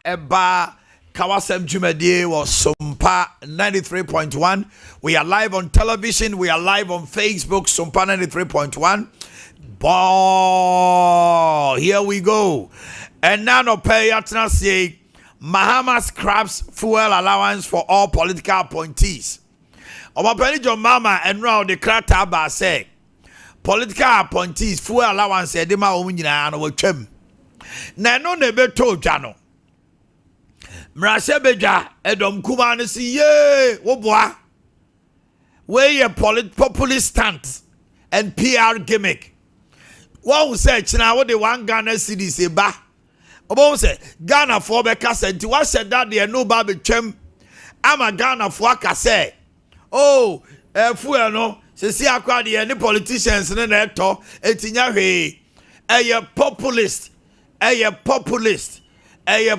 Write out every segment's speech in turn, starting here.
eba Kawasem Jumedie was Sompa 93.1. We are live on television. We are live on Facebook. Sompa 93.1. Here we go. And now no pay say Mahama scraps fuel allowance for all political appointees. Omapeni John Mama and round the Krataba say political appointees fuel allowance edema omunyina no watwam. Na no ne beto dwa no. Mrase beja edom kuma no si ye wo boa. We a populist stunt and PR gimmick. One say china wo de one Ghana cedi se ba. Obo say Ghana for be kasa nti wa said that there no ba betwam. Ama Ghana for kasa. Oh, fuel no se si akwa de any politicians ne na eto etinya hwe. Populist.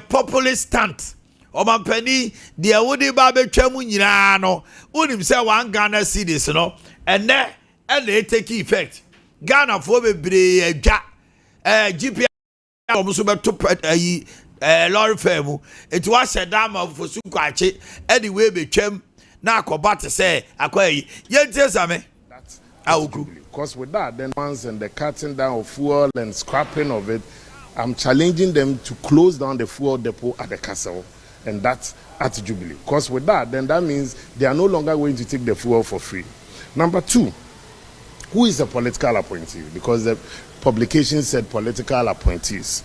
Populist stunt. Omampani de wodi ba betwam nyina no. Unim say one Ghana cedis no. And they take effect. Ghana for bebre adwa GP omuso beto lorry femu it was a dam of Fosukwache anyway betwam na akoba te say akwayi yentesame that's awuku because with that then once and the cutting down of fuel and scrapping of it, I'm challenging them to close down the fuel depot at the castle, and that's at Jubilee. Because with that then that means they are no longer going to take the fuel for free. Number two, who is a political appointee? Because the publication said political appointees.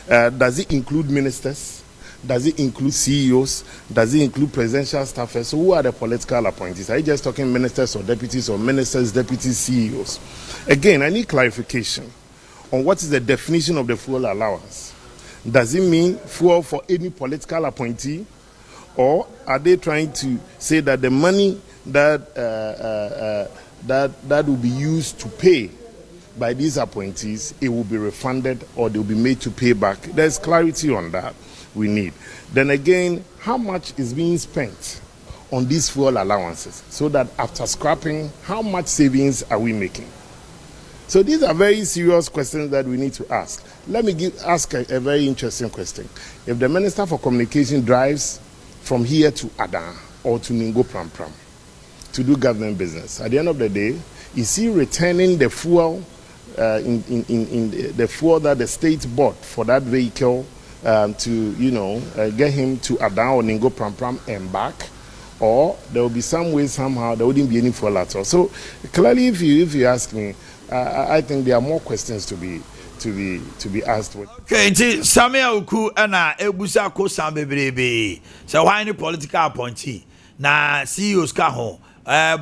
Does it include ministers? Does it include CEOs? Does it include presidential staffers? So who are the political appointees? Are you just talking ministers or ministers, deputies, CEOs? Again, I need clarification on what is the definition of the fuel allowance. Does it mean fuel for any political appointee? Or are they trying to say that the money that will be used to pay by these appointees, it will be refunded or they will be made to pay back? There's clarity on that we need. Then again, how much is being spent on these fuel allowances, so that after scrapping, how much savings are we making? So these are very serious questions that we need to ask. Let me ask a very interesting question. If the Minister for Communication drives from here to Adan or to Ningo Pram Pram to do government business, at the end of the day, is he returning the fuel in the fuel that the state bought for that vehicle to get him to Adan or Ningo Pram Pram and back? Or there will be some way somehow there wouldn't be any fuel at all. So clearly, if you ask me, I think there are more questions to be asked. Okay, Samia Uku ana ebusa ko sambebrebe. So why any political appointee? Na CEOs ka ho,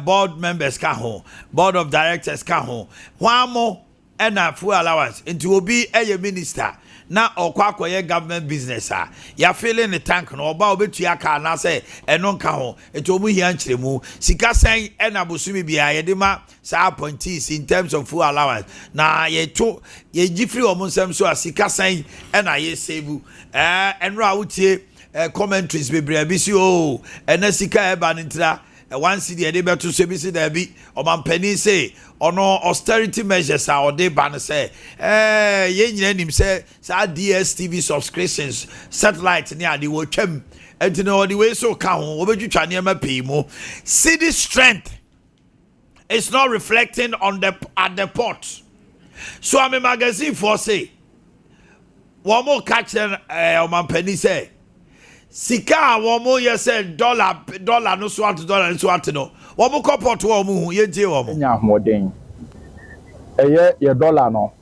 board members ka ho, board of directors ka ho. One more ena fuel allowance into obi a minister. Na okwa akoye government business ya filling the tank no oba obetua ka na say eno nka ho eto omu hia nkyeremu sika sen ena bosumi bia ye de ma sa appointees in terms of fuel allowance na ye gifri omu nsem so sika sen ena ye save enra wutie commentaries bebre bi si o ena sika e ba ntra one city e dey beto so bi si da bi omampani say ono austerity measures are they ban say ye nyina nim say sa DSTV subscriptions satellite ne ade wo twam entino the way so ka ho obetwitwa ne ma pay mo. City strength is not reflecting on at the port. So I'm a magazine for say one more catch omampani say sika one more you say dollar no so at dollar so at no one more port one mu ye je one nya hoden ye dollar no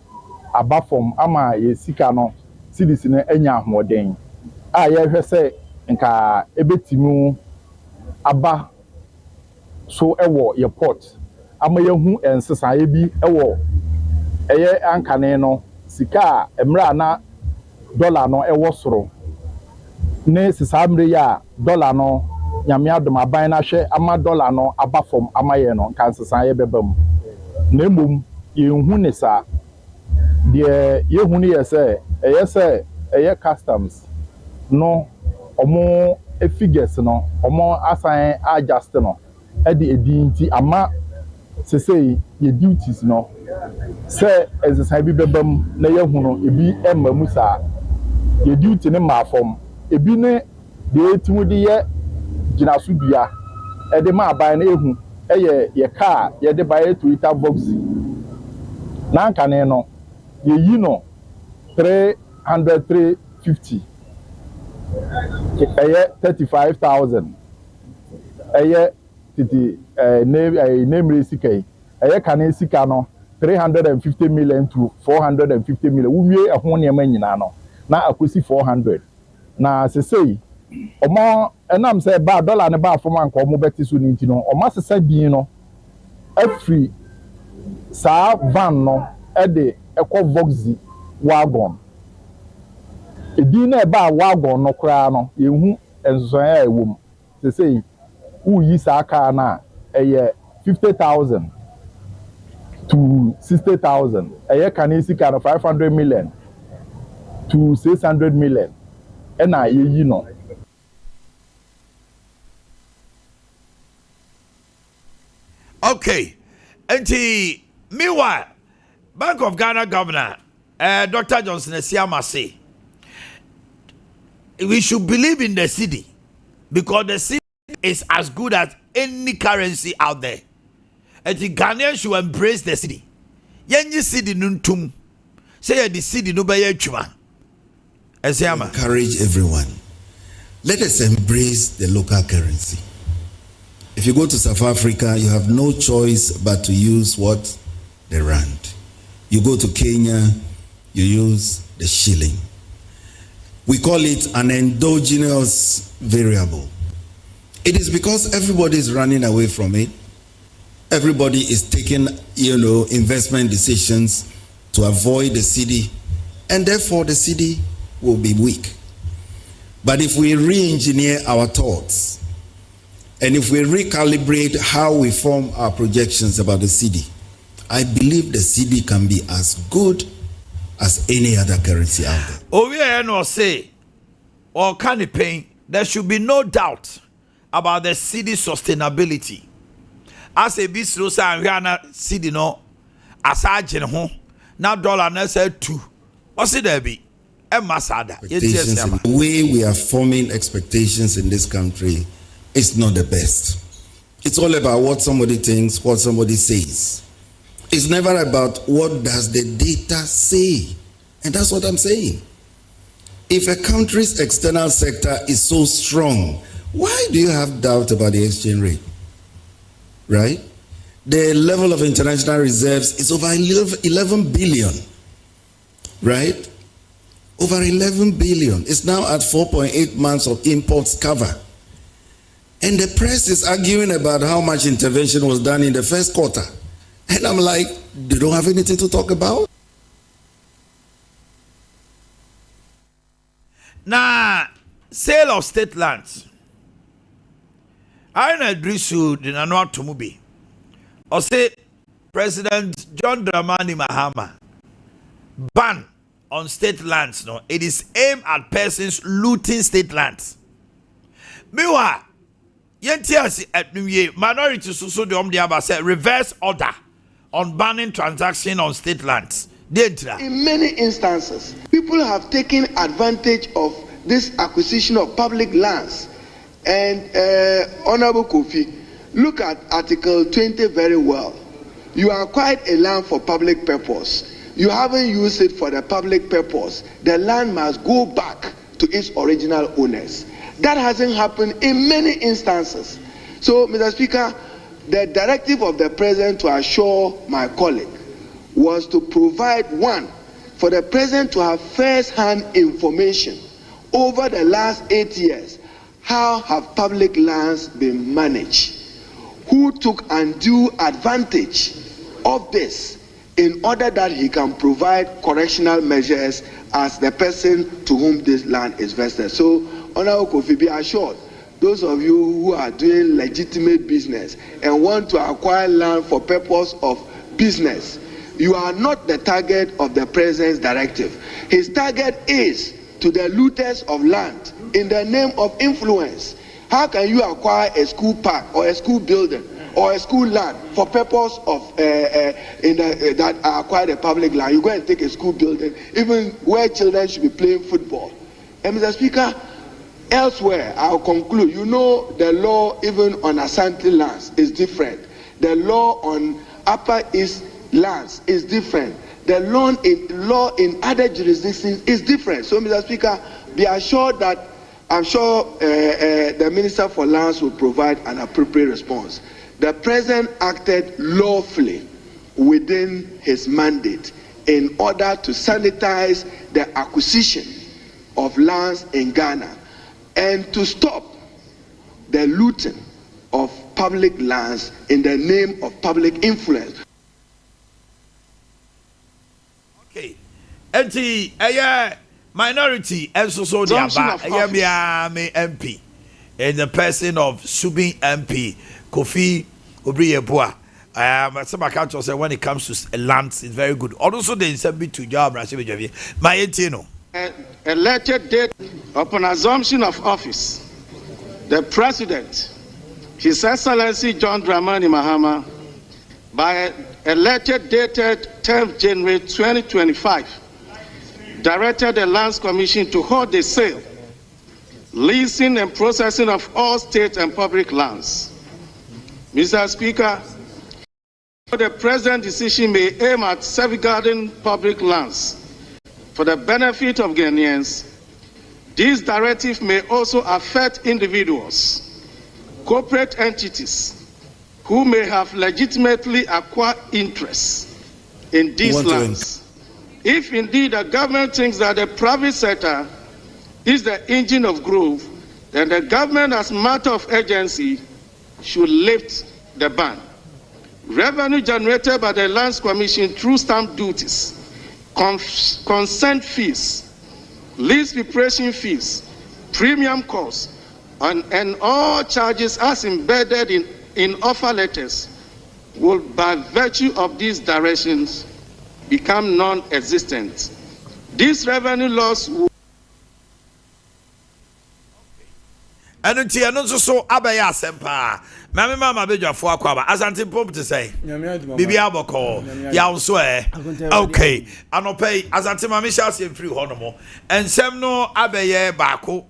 aba from ama ye sika no cedis ne enya hoden a ye hwe say nka ebetimu aba so ewo ye port ama ye hu ensesa ye bi ewo eye ankane no sika emra na dollar no ewo soro ne sisamre ya dollar no nyame adom aban na hwe ama dollar no aba from ama ye no kan sesa ye bebam na emom ye hu ne sa de ye hu ne ye say eye customs no omo figures no omo assign adjust no e de edinti ama sesei ye duties no say exercise bi bebam na ye hu no ebi emma musa ye duty ne ma from ebi ne de etimu de ye gina so dua e de ma aban na ehu ye car ye de buy Toyota Boxy na nka ne no ye yi no 350 eye 35,000 eye titi name sika yi eye kan sika no 350 million to 450 million wuwie ehon ne ma nyina no na akosi 400 na sesei omo enam say ba dollar ne ba fom anka omo beti so ni ntino omo sesa bin no afri sa van no e de ekọ Voxy wagon edin na ba wagon no kra no yehu enso ya ewom sesei who yi sa aka na eye 50,000 to 60,000 eye kan sika no 500 million to 600 million ena ye no. Okay, and meanwhile, Bank of Ghana Governor Dr. Johnson Esiama say we should believe in the city because the city is as good as any currency out there. And the Ghanaians should embrace the city. Yenji city nuntum. Say the city no be chuma. Esiama. Encourage everyone. Let us embrace the local currency. If you go to South Africa, you have no choice but to use what? The rand. You go to Kenya, you use the shilling. We call it an endogenous variable. It is because everybody is running away from it. Everybody is taking, investment decisions to avoid the cedi, and therefore the cedi will be weak. But if we re-engineer our thoughts, and if we recalibrate how we form our projections about the cedi, I believe the cedi can be as good as any other currency out there. Owie say, or can it pain? There should be no doubt about the cedi sustainability. As a bistro and Rihanna cedi no, as I ho now dollar na say 2. What's it there be? The way we are forming expectations in this country is not the best. It's all about what somebody thinks, what somebody says. It's never about what does the data say. And that's what I'm saying. If a country's external sector is so strong, why do you have doubt about the exchange rate? Right? The level of international reserves is over 11 billion. Right? Over 11 billion. It's now at 4.8 months of imports cover. And the press is arguing about how much intervention was done in the first quarter. And I'm like, they don't have anything to talk about? Now, sale of state lands. I know Drisu did not to move. Or say President John Dramani Mahama ban on state lands. No, it is aimed at persons looting state lands. Meanwhile, yentiasi at minority so the say reverse order on banning transaction on state lands. In many instances, people have taken advantage of this acquisition of public lands. And Honorable Kofi, look at Article 20 very well. You acquired a land for public purpose. You haven't used it for the public purpose. The land must go back to its original owners. That hasn't happened in many instances. So, Mr. Speaker, the directive of the President to assure my colleague was to provide, one, for the President to have first-hand information over the last 8 years. How have public lands been managed? Who took undue advantage of this in order that he can provide correctional measures as the person to whom this land is vested? So, Honorable Kofi, be assured, those of you who are doing legitimate business and want to acquire land for purpose of business, you are not the target of the President's directive. His target is to the looters of land in the name of influence. How can you acquire a school park or a school building or a school land for purpose of that acquire a public land? You go and take a school building, even where children should be playing football. And Mr. Speaker, Elsewhere, I'll conclude. You know, the law even on Asante lands is different. The law on Upper East lands is different. The law in other jurisdictions is different. So, Mr. Speaker, be assured that I'm sure the Minister for Lands will provide an appropriate response. The President acted lawfully within his mandate in order to sanitize the acquisition of lands in Ghana and to stop the looting of public lands in the name of public influence. Okay. Minority and so the MP in the person of Subin MP Kofi Obriyeboa. Some accountants say when it comes to lands, it's very good. Also, they submit to job. My etino. Elected date upon assumption of office, the President, His Excellency John Dramani Mahama, by elected dated 10th January 2025, directed the Lands Commission to hold the sale, leasing and processing of all state and public lands. Mr. Speaker, the President's decision may aim at safeguarding public lands for the benefit of Ghanaians. This directive may also affect individuals, corporate entities who may have legitimately acquired interests in these lands. If indeed the government thinks that the private sector is the engine of growth, then the government, as matter of urgency, should lift the ban. Revenue generated by the Lands Commission through stamp duties, consent fees, lease preparation fees, premium costs, and all charges as embedded in offer letters will, by virtue of these directions, become non-existent. This revenue loss will... And so Abaya Sempa. Mama Beja for Aquaba, as Anti Pope to say, Bibi Aboko, Yaw swear. Okay, I no pay as Anti Mamisha see free honomo, and Semno Abaye Bako,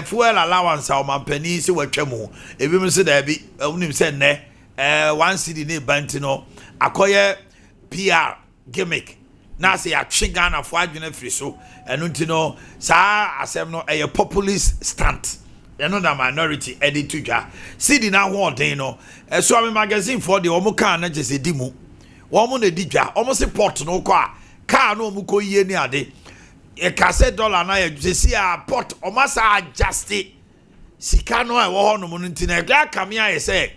fuel allowance, our man penny, so what chemo, if you say there be only send ne, 1 city near Bantino, Akoye PR gimmick. Now say a chingana for Adjuna Friso, and Untino, Sa Asemno a populist stunt. Another minority edit to ja. See the now one day no. So I'm magazine for the Omoka na just a dimu. Woman de dija almost a port no car. Car no muko ye ni ade. A cassette dollar na you see a port omasa adjust. Sika no e wo no muntina. Ga kamia ye say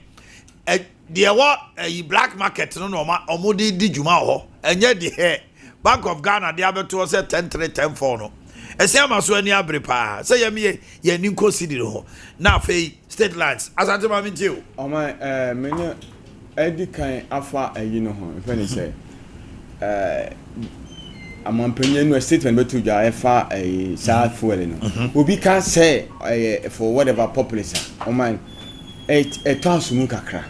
there what a black market no no ma omodi di juma ho. Enye the hair. Bank of Ghana they abeto say 10-3 10-4 no. Esema so ani abrepa say ye ni consider ho na fei state lands asante ma minti o my many edikan afa ayi no ho if any say amampenye no statement betu ja efa south fuel no obi can say for whatever population my a thousand kakra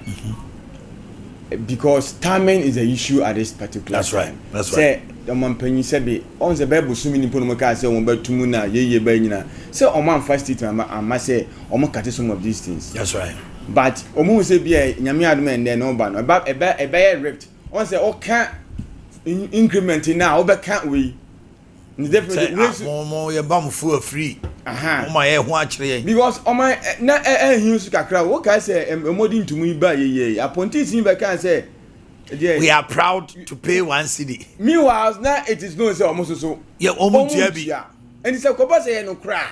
because timing is an issue at this particular that's time. Right that's say, right the man penny said be on the Bible swimming in Ponoka say on Bertumuna ye benina say on man first it and must say on some of these things that's right but omu say be a nyame adman there no ban about a bear ripped on say o can't increment now but can't we definitely more your bum full free oh my ho akire because on my na use kakra what can say modern to me ba ye aponti sin be can say we are proud to pay 1 cedi. Meanwhile, now it is known say almost so. Yeah, almost be. And it's a copa say no cry.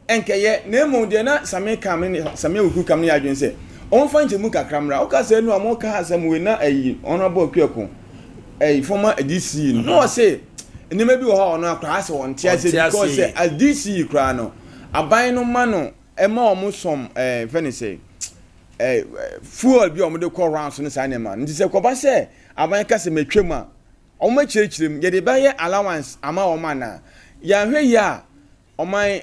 And kaya name de na same come same who come near you say. On find to muka camera. Oka say no more car some we na a honorable kyoko. A former DC. No I say. And maybe how no class on tia say because say a DC cry no. A buy no mano. E ma almost some funny say. Fuel bi omo de call rounds no say man nti se koba se abanka se metwem a omo chirichirim ye de baye allowance ama omo na ya hwe ya oman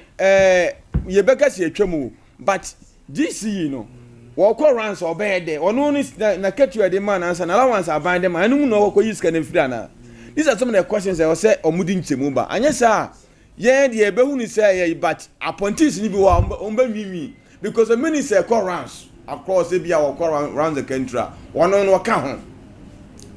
ye beka se etwem but this no wo call rounds obey de ono ni na ketu de man answer na allowance aban de man anum no wo ko use can free na these are some of the questions I say omudi nchemu ba anya sa yeah the ebe ni say but appointees ni bi wa omba mimi because the minister call rounds across Abia or around the country one no ka ho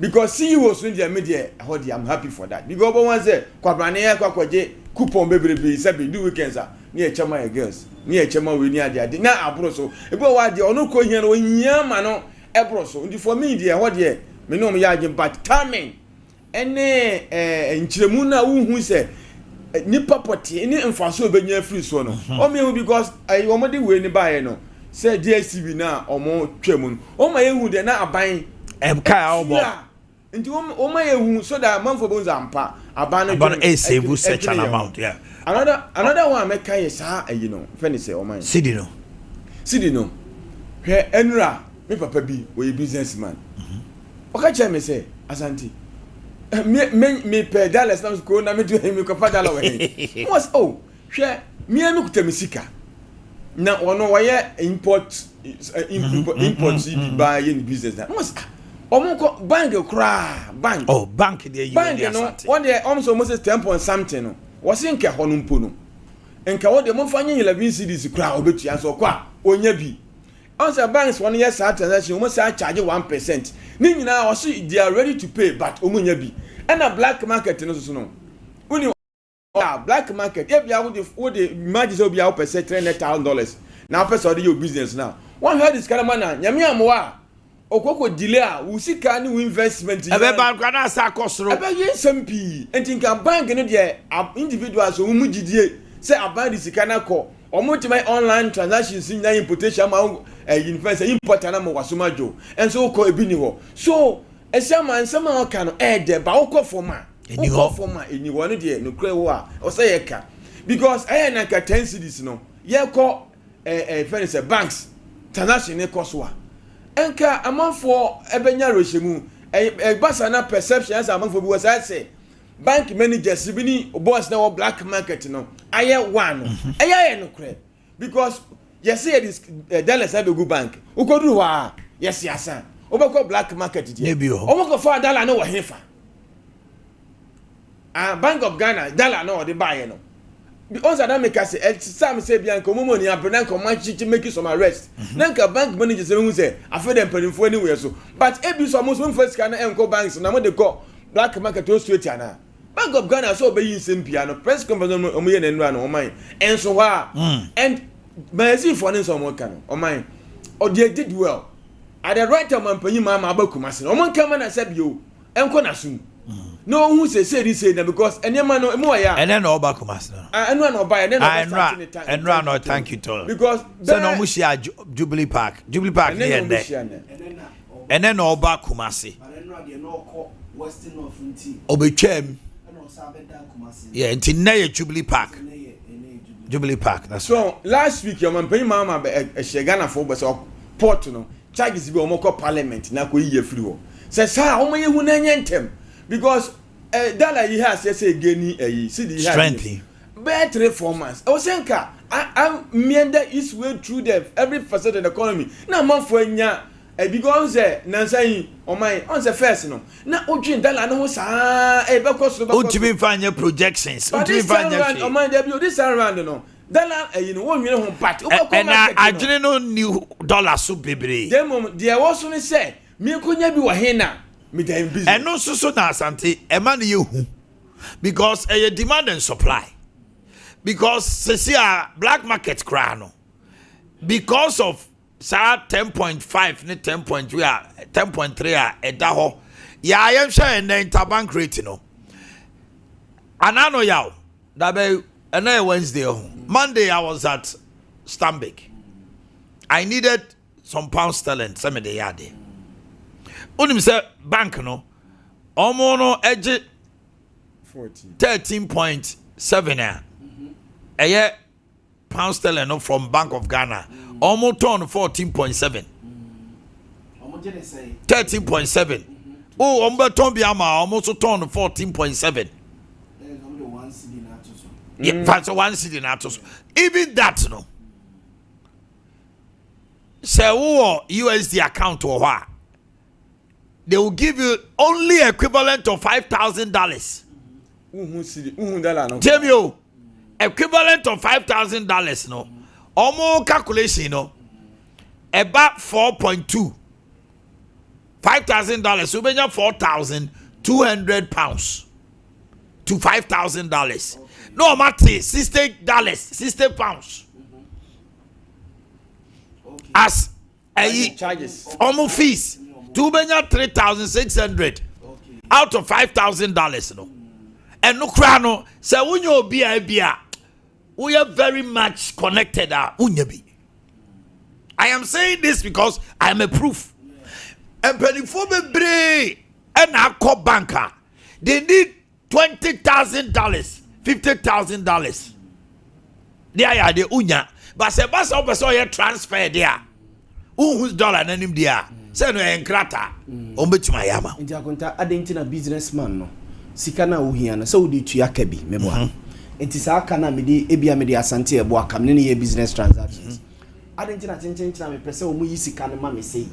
because CEOs in the media I'm happy for that because one say kwabrane ya kwakwaje coupon bebrebe say be do weekends ni e chama girls ni e chama we ni ade na abro so ebe wa de ono ko hia no hia ma no ebro so ndi for me de ho de me no ya agin but timing ene nchiremu na wu say nipa poti ni mfaso obenya free so no o me hu because omode we ni bae no say DSTV na omo twemu o ma yehu de na aban kai obo nti o ma yehu so that manfo bonza ampa aban save such an amount yeah another one make kai sa no feni say o man sidi no hwe enura me papa bi we businessman o ka che me say asanti me per dollars na ko na me do me ko fa dollar we was hwe me kuta sika na ono waye import buy in business na was omo ko bank kra bank bank there you bank no one there almost 10 point something no was in ke hono mpo no enka wo de mo fa nyi 11 cedis kra obetu anso kwa onya bi answer banks one year sa transaction mo say charge 1% ni nyina was they are ready to pay but omunya bi and a black market no so no uni black market if you would imagine so be out per $300,000 now person dey your business now one heard this kind of man nyame amwa okoko delay a wo sika ni investment ebe bank na sa kosoro ebe yensam pi entinka bank no de individuals wo mu gidie say aban di sika na ko omotima online transactions nya importation ma invest importer na mo wasomajo enso ko ebi ni ho so esama nsama o kan de ba wo ko forma eni ho no de no kra wo a o say ye ka because I na ka 10 cedis no ye ko friends banks transaction ne cost wa enka amanfo ebenya rohemu basa na perception as amanfo bi was say bank managers bi ni boss na black market no aye one aye no kra because you say this dollars have a good bank ukodu wa yes yasa obako black market je obako for dollar no wa hefa Bank of Ghana dollar no dey buy no because that make us some say bianco momo ni abena ko manchi make some arrest nanka bank managers who say afa dem panimfo anywhere so but ebi so almost one first can enko banks na mo dey go black market to straight ana Bank of Ghana so be yin sempia no press conference omo ye nenu ana oman enso wa and mazi for ne so mo kan oman o they did well at the right time ampanyi mama abakumase omo kan na sabio enko na sum no who say this say because enema no emo ya and then oba kumas no enu na oba and then no thank you to because so no mu share Jubilee Park there and then oba kumase western of nti obetwam yeah nti na ye Jubilee Park that's so last week your man pay mama e Ghana for be so port no charges be omoko parliament na ko yiye free ho say sa omo ye hu na nyentem because dollar he has say geni see the strength better 4 months I was saying I meander is way through the every facet of the economy na man for nya because na say on my on the first no na odwin dollar no sa be cost o timi fanya projections o timi fanya on my debut this around no dollar won nwere ho part o ko na adwene no new dollar so bebre dem there was no say me konya bi wa he na and no so na asante e man ye hu because a demand and supply because see black market cry no because of sa 10.5 ne 10.3 10.3 e da ho ya yem hwe na interbank rate no anano yaw da be na Wednesday Monday I was at Stanbic. I needed some pound sterling some de yade unim say bank no omo no edge 13.7 eye pound sterling no from Bank of Ghana almost turn 14.7 13.7 oh ombe ton bi ama almost turn 14.7 yeah that's one cedi na to even that no say wo USD account or what they will give you only equivalent of $5,000. Dollar no. Tell me, equivalent of $5,000 no. Almost calculation no. About 4.2. $5,000. So when you £4,200 to $5,000. No matter $60, £60. As a charges. Almost fees. To when you 3,600 out of $5,000 no. And no crano. So when you be we are very much connected. I am saying this because I am a proof. And before me bray and I call banker, they need $20,000, $50,000. They are the unya, but se bas obeso ye transfer there. Who's dollar na nim there? Say no enkrata. Ombetuma yama. Nti akonta adentina businessman no. Sika na uhia na so udi tuya kabi mebo. Nti sa aka na mede ebia mede asante ebo akam ne ye business transactions. Adentina chenchen me pese omu yi sika ne ma me sei.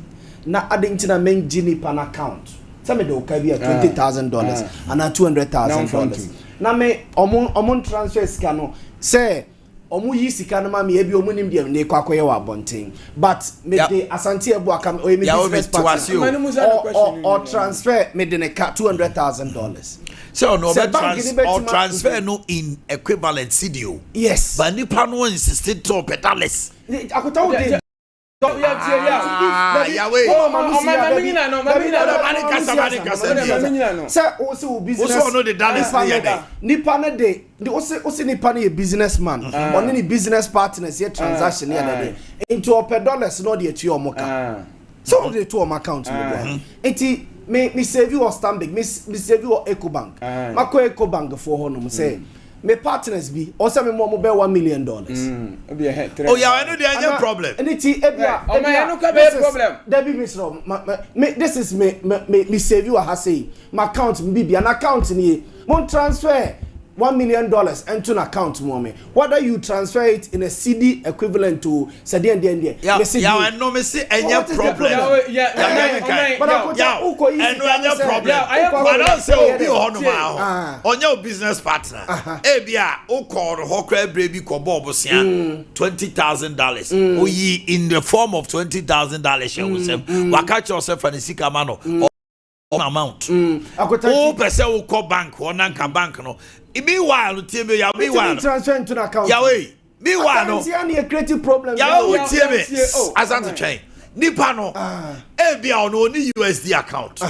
Na adentina men gini pan account. Say me de okabi $20,000 and $200,000. Na me omon transfer sika no say omu yi sika no ma me ebi omu nim de ne kwakoye wa bonten. But me de asante ebo akam o me business partner or transfer me de ne $200,000. So no transfer no in equivalent CDO. Yes. But nipa no insisted to pedales. Akota wo de businessman or any business partners here transaction here into a $1 no de to your moka. So they to my account enti me save you or Stanbic me save you or EcoBank. Mako EcoBank for honum say me partners be also me more $1 million. Oh yeah, I know there is no problem. And it's problem. There be this is me save you a say my account be an account ni mon transfer $1 million into an account mommy. Whether you transfer it in a CD equivalent to Sadi and the yeah, I know me see any problem. Yeah, I don't say obi honoma on your business partner. Ebia o call hokra baby ko bobosia $20,000. O yi in the form of $20,000 share with them. Waka yourself and sika mano amount. O person will call bank or nanka bank no. Meanwhile, meanwhile, transfer into the account. Yahweh. Meanwhile, no. A creative problem. Yahweh, as I'm saying, Nipano, Abia no ni USD account.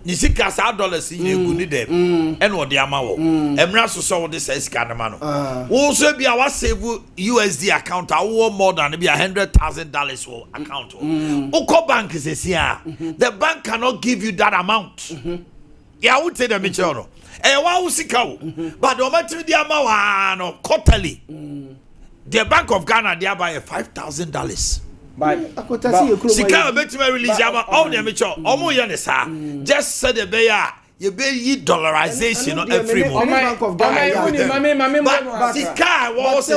You see, $1,000 in you good them, and what the amount. Emra so this is Canamano. Also, be our save USD account. I want more than be $100,000 for account. Oko bank is here. The bank cannot give you that amount. Yeah, I would say the Michel. But no matter the amount quarterly, the Bank of Ghana they buy $5,000. But Sika bet me release all the Michel. Just said the bear. You pay dollarization every month. But Sika was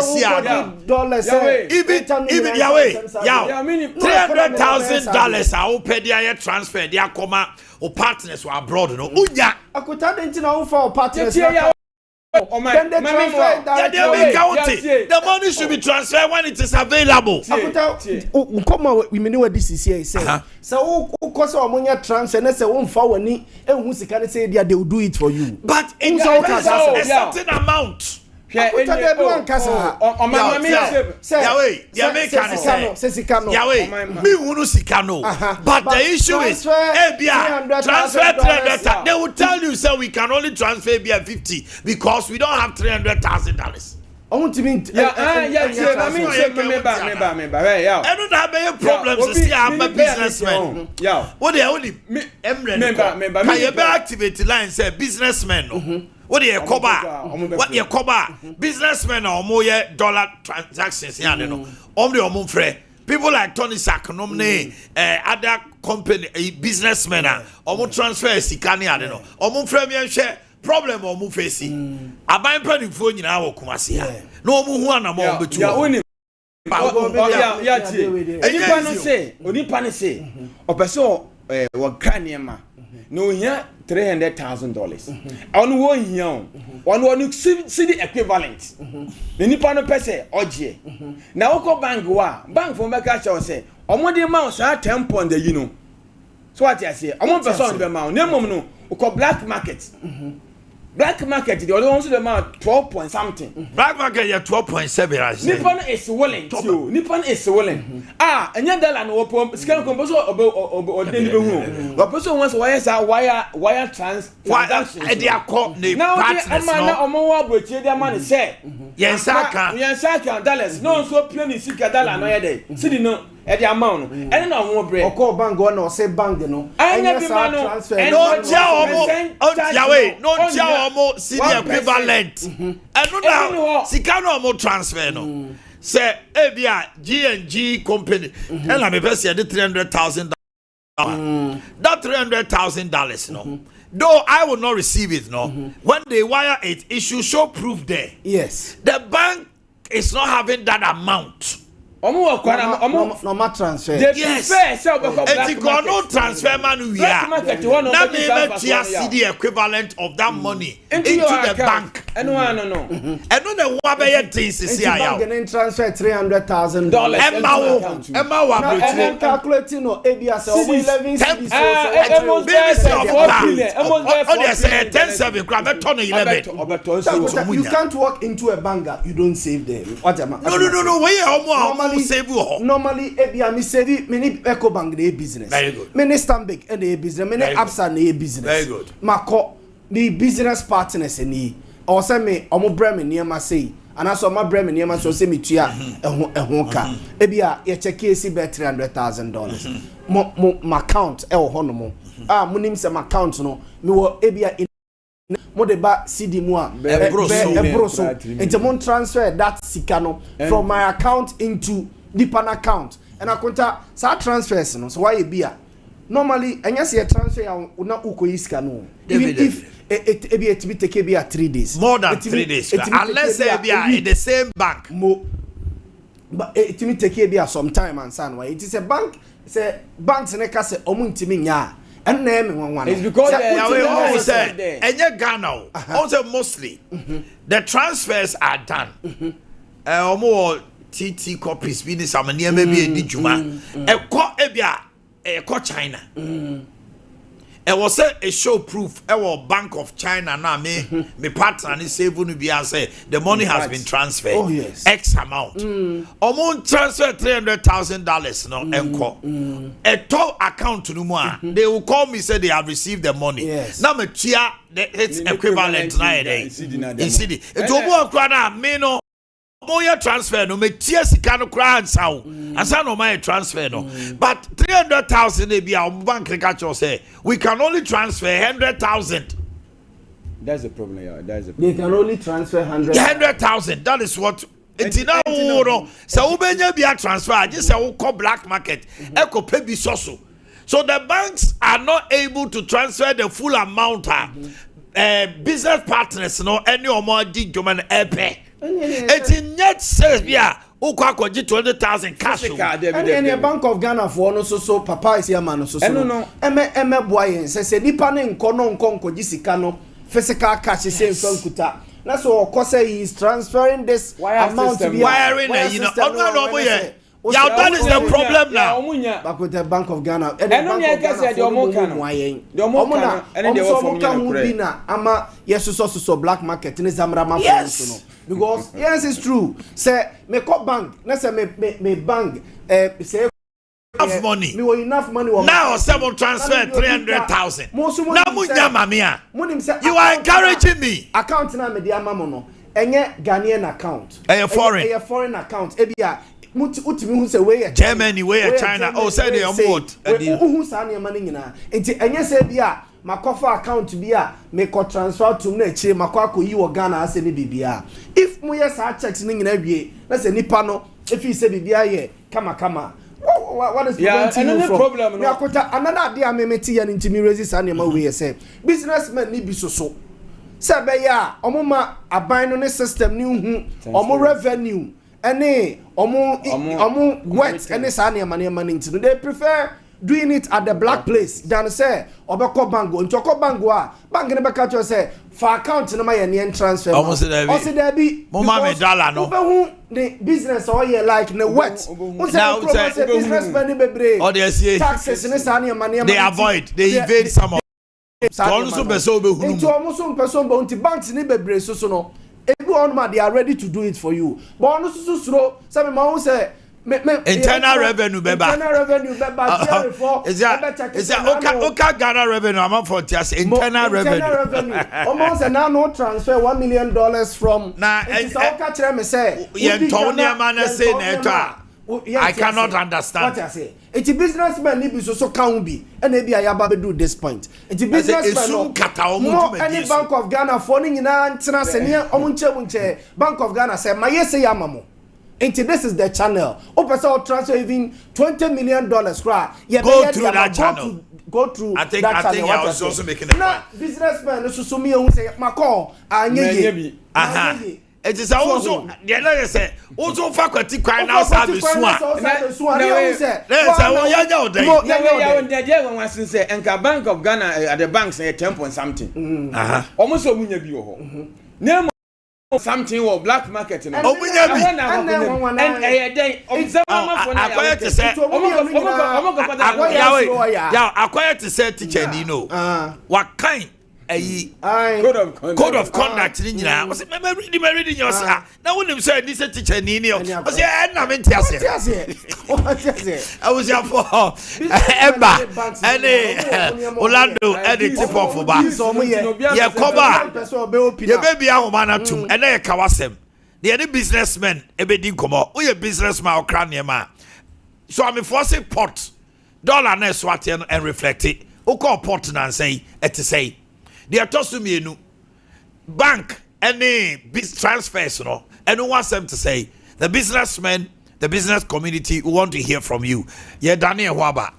even Yahweh, $300,000 I will pay their transfer, their comma or partners who are abroad. No, Unya. I could tell them to for partners. Then they transfer the money should be transferred when it is available. Come on, we know what this is here. So, because money transfer, and say, "One for one, and who's the kind of say they will do it for you." But in a certain amount. Yahweh, me wunu sikano. But the issue is, transfer 300,000. They will tell you, sir, we can only transfer 50 because we don't have $300,000. I want to mean, I don't have any problems to see I'm a businessman. What they only member can you activate the line say businessman? What do you cover? What you cover? Businessmen or more dollar transactions here, no. Only free. People like Tony Sakonomne, other company businessmen or transfer sikani, I don't know. Or free share problem or facing. I buy penny phone in our Kumasi. No one more but you. Only say, or person or cranium. no here $300,000 on 1 year on city equivalent the nipa no pese oje na woko bank for make sure say omo dey ma say 10 pound you know so what I say omo person dey ma na mom no woko black market black market the other ones the amount 12 point something. Black market yeah 12.7 I say. Nippon is willing too. Nippon is willing. Ah, anya dollar no pom scan composo or den be hu. But person wants wire transaction. E dey akọ ne now partners no. Now omo wa broche dey man say. Yes aka. Yes aka dollars. No so pay ni sika dollar no ye dey. See the no e dey amount no. Ene na omo bre. Oko bank go na say bank no. Anya bi man no. No ja omo. Yawe no ja omo see the equivalent. Eno na sika no omo transfer no. Say ebia G&G company and I me pay say $300,000. That $300,000 no. Though I will not receive it no. When they wire it should show proof there. Yes. The bank is not having that amount. Normal transfer. Yes. It's got no transfer man we are. That means the equivalent of that money into the bank. No. And no the wabe things is here. Bank transfer $300,000. Emma wa calculating no ABS 11 cities. You can't walk into a bank you don't save there. No. Normally me save many Eco Bank dey business. Very good. Many Stanbic and dey business. Many Absa dey business. Very good. Mako the business partners any. Or say me omo bre me niam say. And also my bre me niam so say me tua ehon ka. Ebia ye check AC be $300,000. My account e wo hono mo. Mo nim say my account no me wo ebia mo de ba CD mu a ebroso enti mo transfer that sika no from my account into the pan account and akonta sa transfers no so why e bia normally enya se transfer ya na ukoyi sika no if it be take bia 3 days more than 3 days unless they be in the same bank but it me take bia some time and san why it is a bank say banks ne ka say omuntimi nya and name one. It's because they say enye Ghana also mostly the transfers are done. Omo TT copies be this amania maybe e di juma. E ko ebia e ko China. E was say a show proof e was Bank of China na me partner ni save no be say the money has been transferred. Oh yes. X amount. Omo transfer $300,000 no enko. A top account no more. They will call me say they have received the money. Yes. Now me tia it's equivalent na in city. It omo akwa na me no moya transfer no me tia sika no kra ansaw ansa no my transfer no but 300,000 e bia bank catch say we can only transfer 100,000. That's the problem. Yeah, that's the They problem. can only transfer 100,000. That is what Entina no so ubenya bia transfer just say we call black market e ko pay bi so the banks are not able to transfer the full amount business partners no any omo di joman epe it's in net sales bia ukwa koji 20,000 cash and the Bank of Ghana for no so papa is here man so no eme boy say nipa ne nko sika no physical cash say nkuta na so of say he is transferring this amount to be wiring you know yeah, that is the problem now. Back with the Bank of Ghana. And no near Cassia, the Omokana, and the Ama, yes, so black market in Zamrama. Yes, because yes, it's true. Say, me cop bank, let's say me bank, say, enough money. Me enough money. Now, someone transfer 300,000. Now, you are encouraging me. Account na me dia mamono. Enye Ghanaian account. A foreign account. Ebia. Utimi hu se we Germany we China oh say they on board hu sa na mani nyina enti enye se bia makofa account bia me ko transfer to na chire makwa yi wo Ghana ase ne bibia if mu yes a checks ni nyina wie na se nipa no if you say bibia ye kama what is preventing you from problem no akota another day amemeti ya ntimi resist na ma we say businessmen ni bi so se be ya omoma aban no ne system ni hu omo revenue any omu wet any sani mani nti they prefer doing it at the black place than say obeko bango ntoko bango a bank ne beka cho say for account na my yen transfer almost there be mama me dollar no obehu the business all year like ne wet now say business money bebre or they taxes ne sa ne they avoid they evade some of also person obehu into almost some person but until banks ne bebre so no everyone they are ready to do it for you but on so slow say me who say internal revenue beba is that Ghana revenue amount for just internal revenue almost a now transfer $1 million from now it's all catch me say say I cannot understand what I say it's a businessman ni bi so can be and maybe ayaba be do this point it's a businessman no any Bank of Ghana for ni nyina ntina se ne omunche Bank of Ghana say my say yamamo. Into this is the channel. Opesa transfer even $20 million. Go through that channel. Go through. I think I was also making a point. Businessman, so me who say Macron, it is also the other say also faculty crying out service one. Bank of Ghana at the bank say 10 point something. Almost omunya bi ho. Name something or black market no. Omunya bi. Acquire to say acquire to say teacher ni no. What kind code of conduct ni nyina was reading your sir na won him say this teacher ni was say na me ntiase I was here for Emba and Orlando and the tip of ba ye cover ye baby ahoma na tum and na kawasem the businessmen e be di komo we businessman okra niema so I'm forcing pot dollar na swat and reflect it o call pot na say et say they are tossing me no bank any business transfers no and no wants them to say the businessmen the business community want to hear from you yeah Daniel Waba